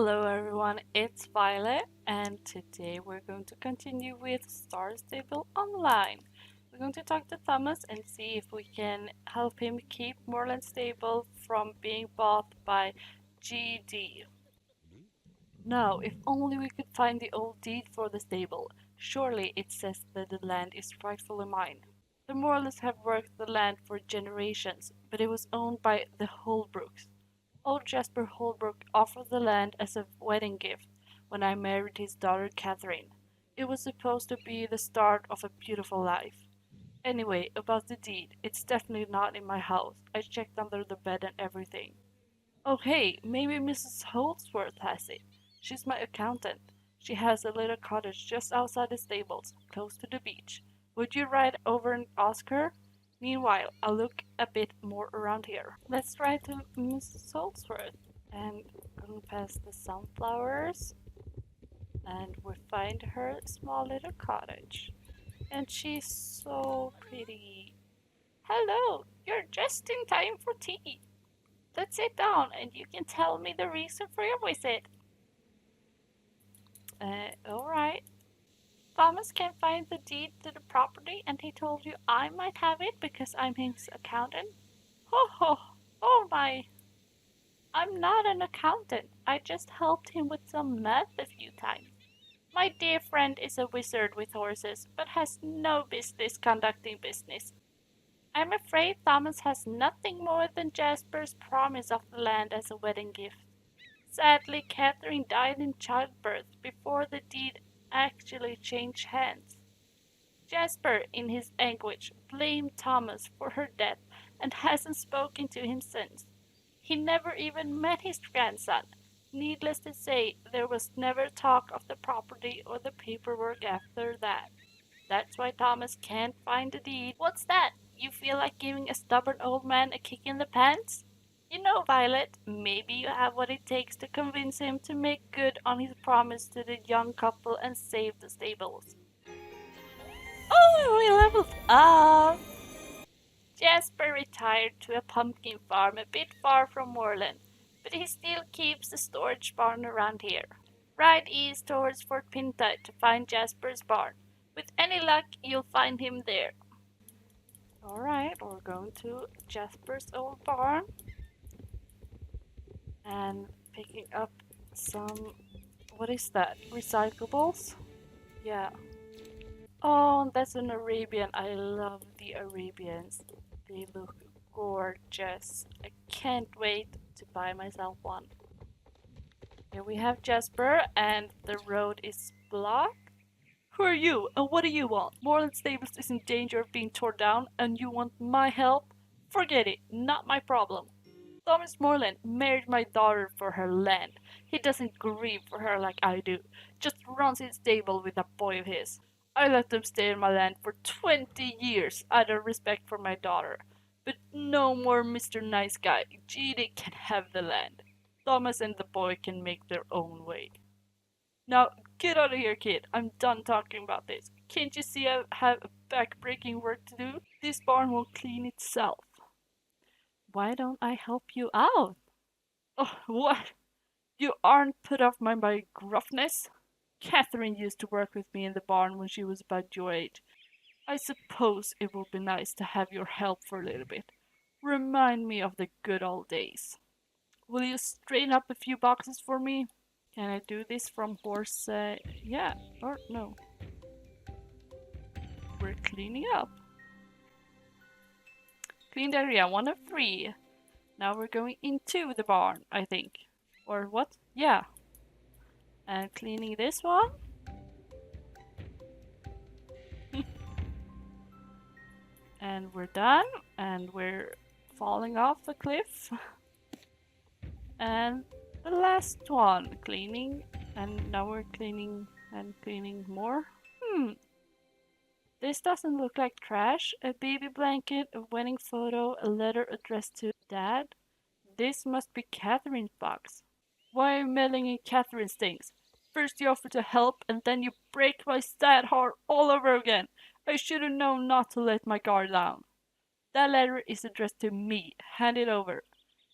Hello everyone, it's Violet, and today we're going to continue with Star Stable Online. We're going to talk to Thomas and see if we can help him keep Moorland Stable from being bought by GD. Now, if only we could find the old deed for the stable. Surely it says that the land is rightfully mine. The Moorlands have worked the land for generations, but it was owned by the Holbrooks. Old Jasper Holbrook offered the land as a wedding gift when I married his daughter Catherine. It was supposed to be the start of a beautiful life. Anyway, about the deed, it's definitely not in my house. I checked under the bed and everything. Oh hey, maybe Mrs. Holdsworth has it. She's my accountant. She has a little cottage just outside the stables, close to the beach. Would you ride over and ask her? Meanwhile, I'll look a bit more around here. Let's ride to Mrs. Holdsworth and go past the sunflowers and we find her small little cottage. And she's so pretty. Hello, you're just in time for tea. Let's sit down and you can tell me the reason for your visit. Alright. Thomas can find the deed to the property and he told you I might have it because I'm his accountant? Ho ho! Oh my! I'm not an accountant. I just helped him with some math a few times. My dear friend is a wizard with horses, but has no business conducting business. I'm afraid Thomas has nothing more than Jasper's promise of the land as a wedding gift. Sadly, Catherine died in childbirth before the deed actually changed hands. Jasper, in his anguish, blamed Thomas for her death and hasn't spoken to him since. He never even met his grandson. Needless to say, there was never talk of the property or the paperwork after that. That's why Thomas can't find the deed. What's that? You feel like giving a stubborn old man a kick in the pants? You know, Violet, maybe you have what it takes to convince him to make good on his promise to the young couple and save the stables. Oh, we leveled up! Jasper retired to a pumpkin farm a bit far from Moorland, but he still keeps the storage barn around here. Ride east towards Fort Pinta to find Jasper's barn. With any luck, you'll find him there. Alright, we're going to Jasper's old barn and picking up some, what is that, recyclables? Yeah. Oh, that's an Arabian. I love the Arabians. They look gorgeous. I can't wait to buy myself one. Here we have Jasper and the road is blocked. Who are you and what do you want? Moorland Stables is in danger of being torn down and you want my help? Forget it, not my problem. Thomas Moorland married my daughter for her land. He doesn't grieve for her like I do, just runs his stable with a boy of his. I let them stay in my land for 20 years out of respect for my daughter. But no more Mr. Nice Guy. GD can have the land. Thomas and the boy can make their own way. Now, get out of here, kid. I'm done talking about this. Can't you see I have back-breaking work to do? This barn won't clean itself. Why don't I help you out? Oh, what? You aren't put off by my gruffness? Catherine used to work with me in the barn when she was about your age. I suppose it would be nice to have your help for a little bit. Remind me of the good old days. Will you straighten up a few boxes for me? Can I do this from horse? Yeah, or no. We're cleaning up. Cleaned area 1 of 3. Now we're going into the barn, I think. Or what? Yeah. And cleaning this one. And we're done. And we're falling off the cliff. And the last one, cleaning. And now we're cleaning and cleaning more. This doesn't look like trash. A baby blanket, a wedding photo, a letter addressed to Dad. This must be Catherine's box. Why are you meddling in Catherine's things? First you offer to help and then you break my sad heart all over again. I should have known not to let my guard down. That letter is addressed to me. Hand it over.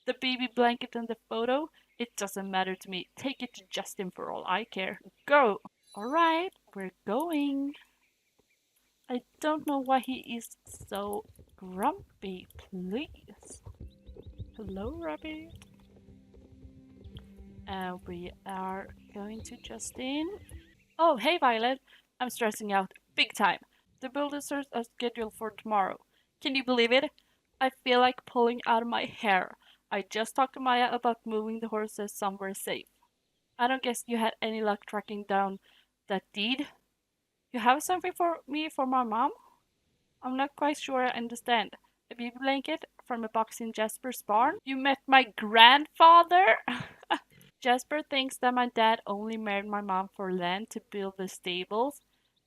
The baby blanket and the photo, It doesn't matter to me. Take it to Justin for all I care. Go! Alright, we're going. I don't know why he is so grumpy, please. Hello, Rabbit. And we are going to Justin. Oh, hey, Violet. I'm stressing out big time. The bulldozers are scheduled for tomorrow. Can you believe it? I feel like pulling out of my hair. I just talked to Maya about moving the horses somewhere safe. I don't guess you had any luck tracking down that deed. You have something for me for my mom? I'm not quite sure I understand. A baby blanket from a box in Jasper's barn? You met my grandfather? Jasper thinks that my dad only married my mom for land to build the stables.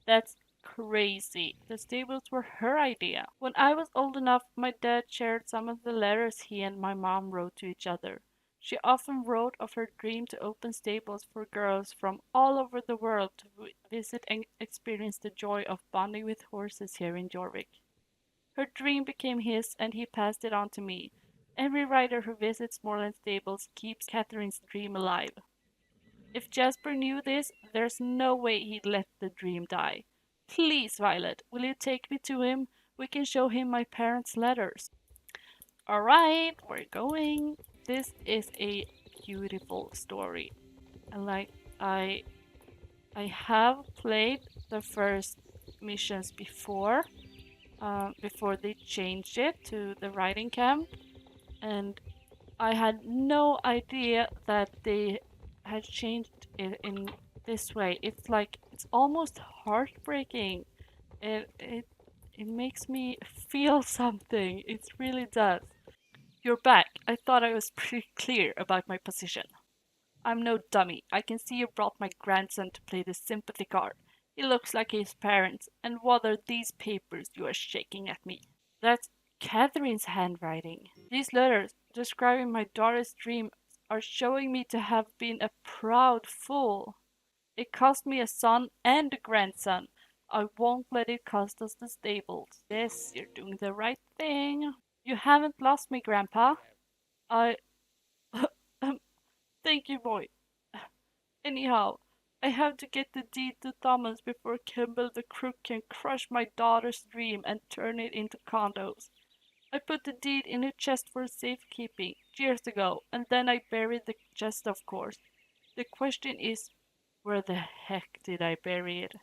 That's crazy. The stables were her idea. When I was old enough, my dad shared some of the letters he and my mom wrote to each other. She often wrote of her dream to open stables for girls from all over the world to visit and experience the joy of bonding with horses here in Jorvik. Her dream became his, and he passed it on to me. Every rider who visits Moorland Stables keeps Catherine's dream alive. If Jasper knew this, there's no way he'd let the dream die. Please, Violet, will you take me to him? We can show him my parents' letters. Alright, we're going. This is a beautiful story. And like I I have played the first missions before they changed it to the riding camp, and I had no idea that they had changed it in this way. It's like it's almost heartbreaking. It makes me feel something. It really does. You're back. I thought I was pretty clear about my position. I'm no dummy. I can see you brought my grandson to play the sympathy card. He looks like his parents. And what are these papers you are shaking at me? That's Catherine's handwriting. These letters, describing my daughter's dream, are showing me to have been a proud fool. It cost me a son and a grandson. I won't let it cost us the stables. Yes, you're doing the right thing. You haven't lost me, Grandpa. I. Thank you, boy. Anyhow, I have to get the deed to Thomas before Kimball the crook can crush my daughter's dream and turn it into condos. I put the deed in a chest for safekeeping years ago, and then I buried the chest, of course. The question is, where the heck did I bury it?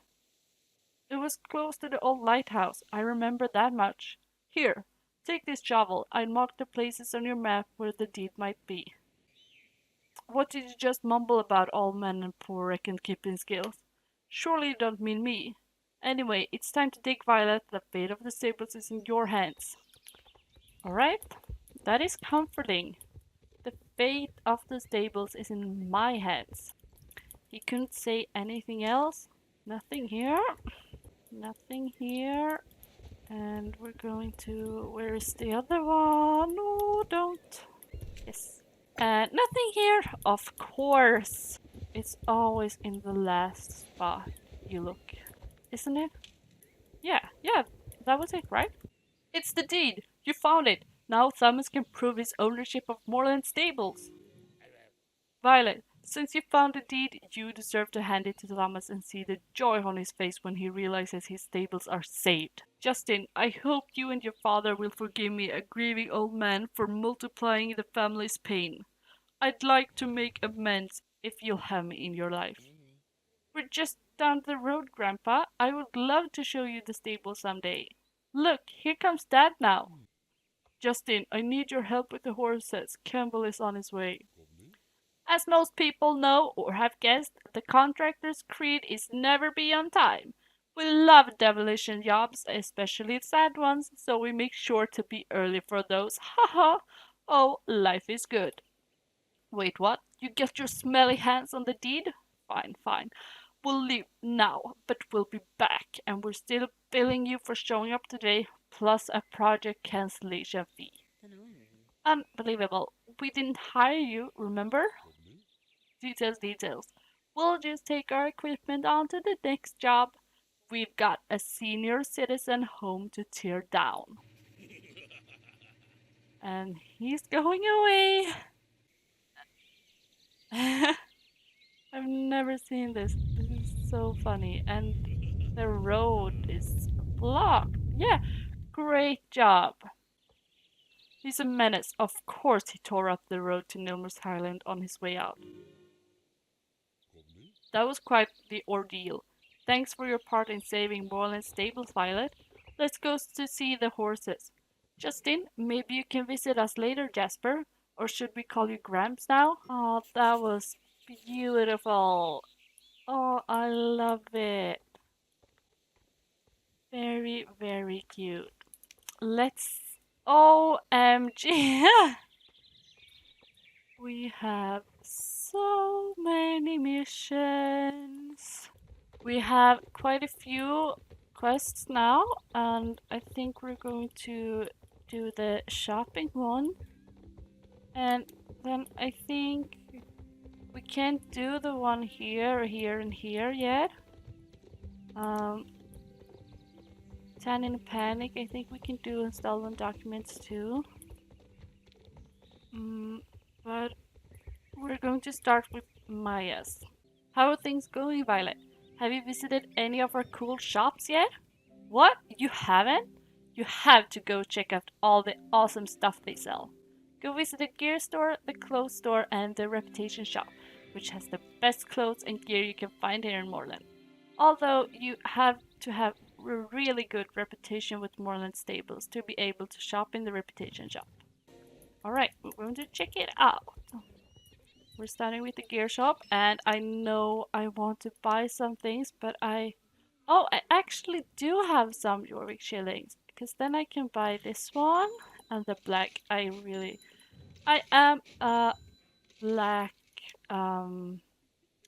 It was close to the old lighthouse, I remember that much. Here, take this shovel. I marked the places on your map where the deed might be. What did you just mumble about old men and poor reckon keeping skills? Surely you don't mean me. Anyway, it's time to dig, Violet. The fate of the stables is in your hands. Alright, that is comforting. The fate of the stables is in my hands. He couldn't say anything else. Nothing here. Nothing here. And we're going to. Where is the other one? No, don't. Yes. Nothing here, of course. It's always in the last spot you look, isn't it? Yeah, that was it, right? It's the deed! You found it! Now Thomas can prove his ownership of Moorland Stables. Violet, since you found the deed, you deserve to hand it to Thomas and see the joy on his face when he realizes his stables are saved. Justin, I hope you and your father will forgive me, a grieving old man, for multiplying the family's pain. I'd like to make amends if you'll have me in your life. We're just down the road, Grandpa. I would love to show you the stable someday. Look, here comes Dad now. Justin, I need your help with the horses. Campbell is on his way. As most people know or have guessed, the contractor's creed is never be on time. We love demolition jobs, especially sad ones, so we make sure to be early for those. Ha ha! Oh, life is good. Wait, what? You get your smelly hands on the deed? Fine, fine. We'll leave now, but we'll be back, and we're still billing you for showing up today, plus a project cancellation fee. Unbelievable. We didn't hire you, remember? Details, details. We'll just take our equipment on to the next job. We've got a senior citizen home to tear down. And he's going away. never seen this. This is so funny. And the road is blocked. Yeah, great job. He's a menace. Of course he tore up the road to Nilmer's Island on his way out. That was quite the ordeal. Thanks for your part in saving Moreland's stables, Violet. Let's go to see the horses. Justin, maybe you can visit us later, Jasper. Or should we call you Gramps now? Oh, that was beautiful. Oh, I love it. Very, very cute. Let's. OMG! We have so many missions. We have quite a few quests now, and I think we're going to do the shopping one. And then I think we can't do the one here, here, and here yet. Tannin Panic, I think we can do installment documents too. But we're going to start with Maya's. How are things going, Violet? Have you visited any of our cool shops yet? What? You haven't? You have to go check out all the awesome stuff they sell. Go visit the gear store, the clothes store, and the reputation shop, which has the best clothes and gear you can find here in Moreland. Although you have to have a really good reputation with Moreland Stables to be able to shop in the reputation shop. Alright, we're going to check it out. We're starting with the gear shop, and I know I want to buy some things, but I actually do have some Jorvik shillings, because then I can buy this one and the black. I am a black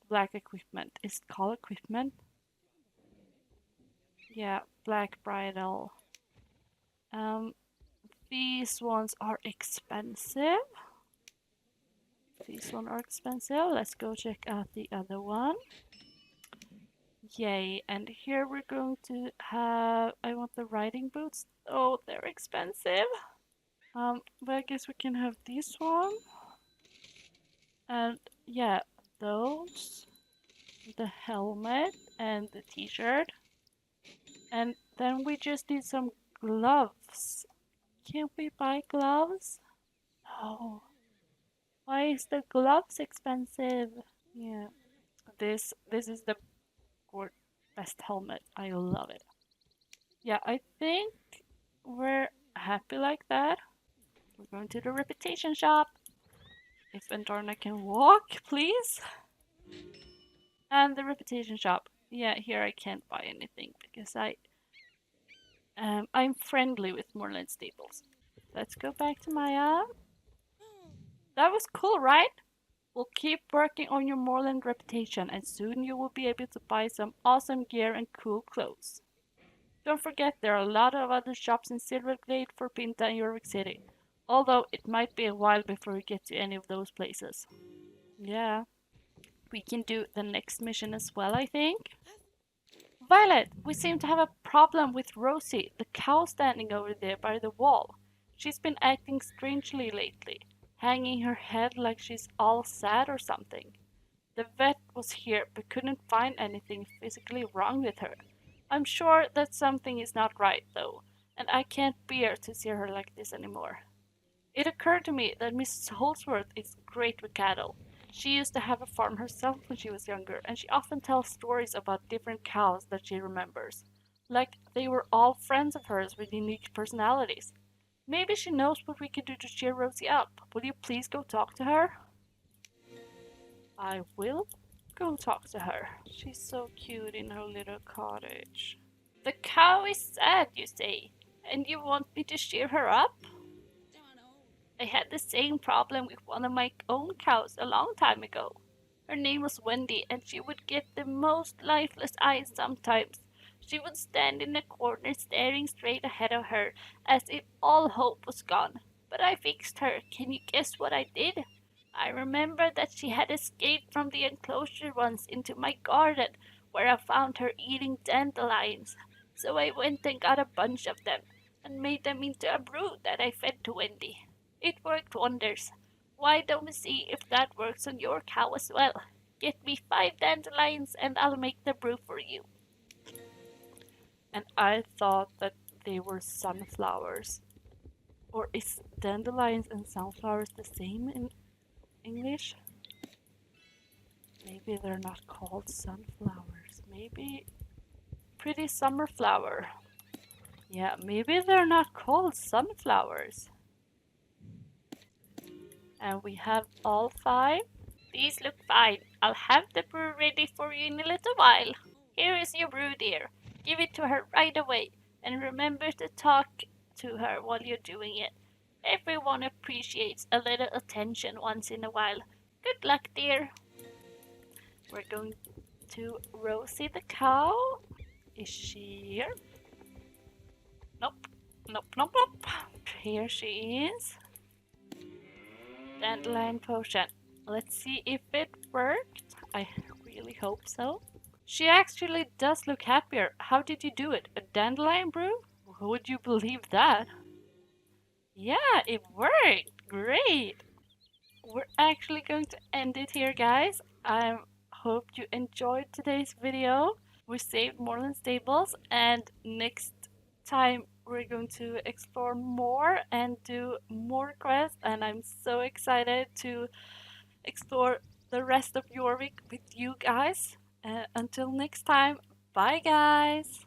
black equipment. Is it called equipment? Yeah, black bridle. These ones are expensive. These ones are expensive. Let's go check out the other one. Yay, and here we're going to have, I want the riding boots. Oh, they're expensive. But I guess we can have this one. And yeah, those. The helmet and the t-shirt. And then we just need some gloves. Can't we buy gloves? No. Why is the gloves expensive? Yeah. This is the best helmet. I love it. Yeah, I think we're happy like that. We're going to the reputation shop. If Andarna can walk, please. And the reputation shop. Yeah, here I can't buy anything because I'm friendly with Moreland Stables. Let's go back to Maya. That was cool, right? We'll keep working on your Moreland reputation, and soon you will be able to buy some awesome gear and cool clothes. Don't forget there are a lot of other shops in Silverglade for Pinta and Jorvik City, although it might be a while before we get to any of those places. Yeah, we can do the next mission as well, I think. Violet, we seem to have a problem with Rosie, the cow standing over there by the wall. She's been acting strangely lately, hanging her head like she's all sad or something. The vet was here but couldn't find anything physically wrong with her. I'm sure that something is not right, though, and I can't bear to see her like this anymore. It occurred to me that Mrs. Holsworth is great with cattle. She used to have a farm herself when she was younger, and she often tells stories about different cows that she remembers. Like they were all friends of hers with unique personalities. Maybe she knows what we can do to cheer Rosie up. Will you please go talk to her? I will go talk to her. She's so cute in her little cottage. The cow is sad, you say, and you want me to cheer her up? I had the same problem with one of my own cows a long time ago. Her name was Wendy, and she would get the most lifeless eyes sometimes. She would stand in a corner staring straight ahead of her, as if all hope was gone. But I fixed her. Can you guess what I did? I remember that she had escaped from the enclosure once into my garden, where I found her eating dandelions. So I went and got a bunch of them, and made them into a brew that I fed to Wendy. It worked wonders. Why don't we see if that works on your cow as well? Get me 5 dandelions and I'll make the brew for you. And I thought that they were sunflowers. Or is dandelions and sunflowers the same in English? Maybe they're not called sunflowers. Maybe pretty summer flower. Yeah, maybe they're not called sunflowers. And we have all 5. These look fine. I'll have the brew ready for you in a little while. Here is your brew, dear. Give it to her right away. And remember to talk to her while you're doing it. Everyone appreciates a little attention once in a while. Good luck, dear. We're going to Rosie the cow. Is she here? Nope. Nope, nope, nope. Here she is. Dandelion potion. Let's see if it worked. I really hope so. She actually does look happier. How did you do it? A dandelion brew? Would you believe that? Yeah, it worked. Great. We're actually going to end it here, guys. I hope you enjoyed today's video. We saved Moorland Stables, and next time we're going to explore more and do more quests, and I'm so excited to explore the rest of Jorvik with you guys. Until next time, bye guys!